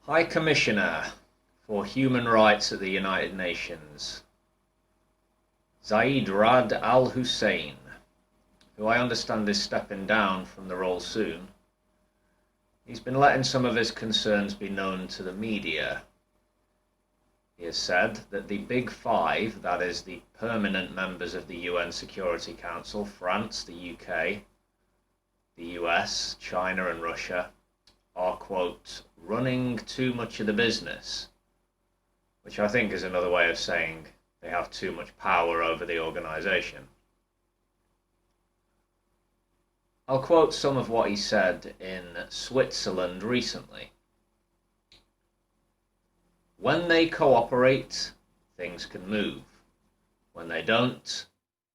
High Commissioner for Human Rights at the United Nations, Zeid Ra'ad al-Hussein, who I understand is stepping down from the role soon. He's been letting some of his concerns be known to the media. He has said that the Big Five, that is, the permanent members of the UN Security Council, France, the UK, the US, China and Russia, are, quote, running too much of the business, which I think is another way of saying they have too much power over the organization. I'll quote some of what he said in Switzerland recently. When they cooperate, things can move. When they don't,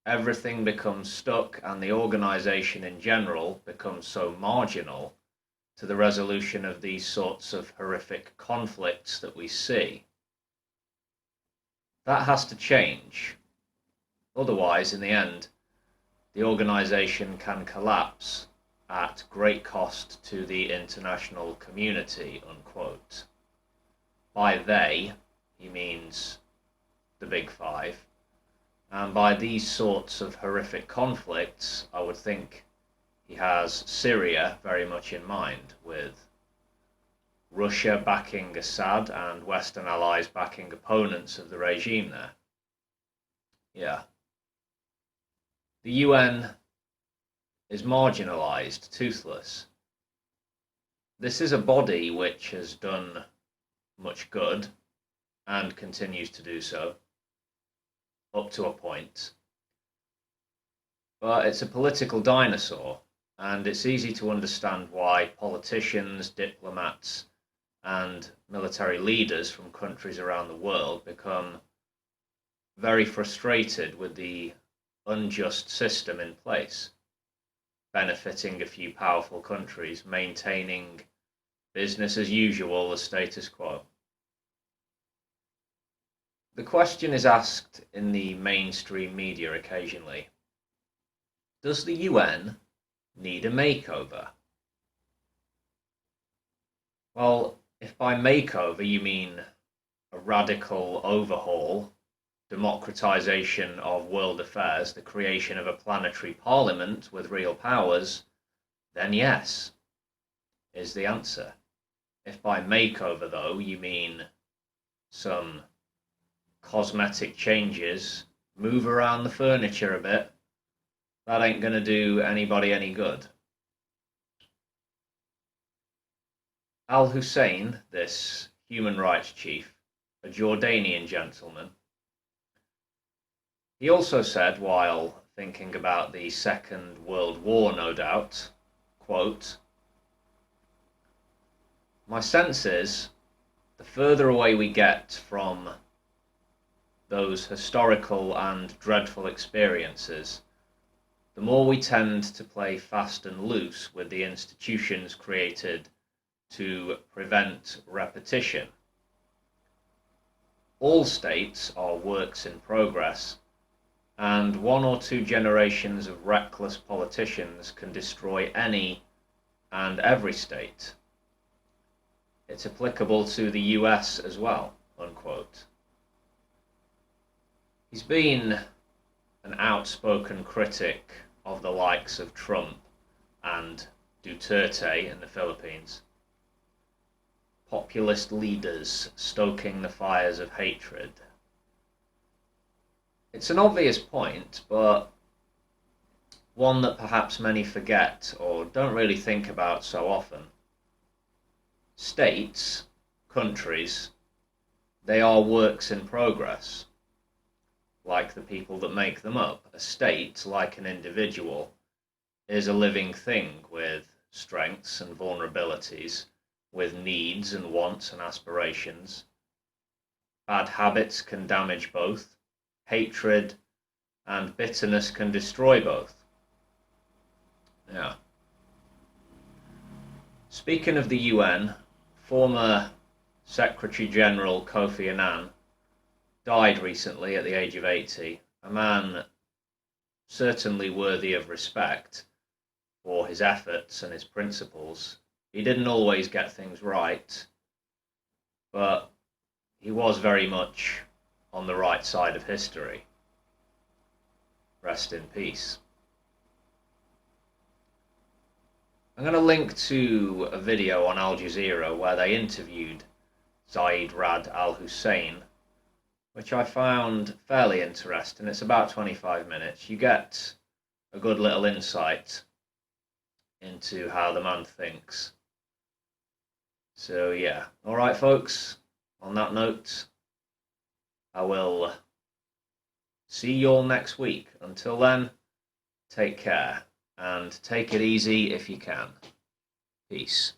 everything becomes stuck and the organization in general becomes so marginal to the resolution of these sorts of horrific conflicts that we see. That has to change. Otherwise, in the end, the organization can collapse at great cost to the international community, unquote. By they, he means the Big Five. And by these sorts of horrific conflicts, I would think he has Syria very much in mind, with Russia backing Assad and Western allies backing opponents of the regime there. Yeah. The UN is marginalized, toothless. This is a body which has done much good and continues to do so, up to a point. But it's a political dinosaur, and it's easy to understand why politicians, diplomats, and military leaders from countries around the world become very frustrated with the unjust system in place, benefiting a few powerful countries, maintaining business as usual, the status quo. The question is asked in the mainstream media occasionally, does the UN need a makeover? Well, if by makeover you mean a radical overhaul, democratization of world affairs, the creation of a planetary parliament with real powers, then yes, is the answer. If by makeover, though, you mean some cosmetic changes, move around the furniture a bit, that ain't going to do anybody any good. Al-Hussein, this human rights chief, a Jordanian gentleman, he also said, while thinking about the Second World War, no doubt, quote, "My sense is, the further away we get from those historical and dreadful experiences, the more we tend to play fast and loose with the institutions created to prevent repetition. All states are works in progress, and one or two generations of reckless politicians can destroy any and every state. It's applicable to the US as well," unquote. He's been an outspoken critic of the likes of Trump and Duterte in the Philippines. Populist leaders stoking the fires of hatred. It's an obvious point, but one that perhaps many forget or don't really think about so often. States, countries, they are works in progress, like the people that make them up. A state, like an individual, is a living thing with strengths and vulnerabilities, with needs and wants and aspirations. Bad habits can damage both. Hatred and bitterness can destroy both. Yeah. Speaking of the UN, former Secretary General Kofi Annan died recently at the age of 80, a man certainly worthy of respect for his efforts and his principles. He didn't always get things right, but he was very much on the right side of history. Rest in peace. I'm going to link to a video on Al Jazeera where they interviewed Zaid Rad al-Hussein, which I found fairly interesting. It's about 25 minutes. You get a good little insight into how the man thinks. So yeah, alright folks, on that note, I will see you all next week. Until then, take care, and take it easy if you can. Peace.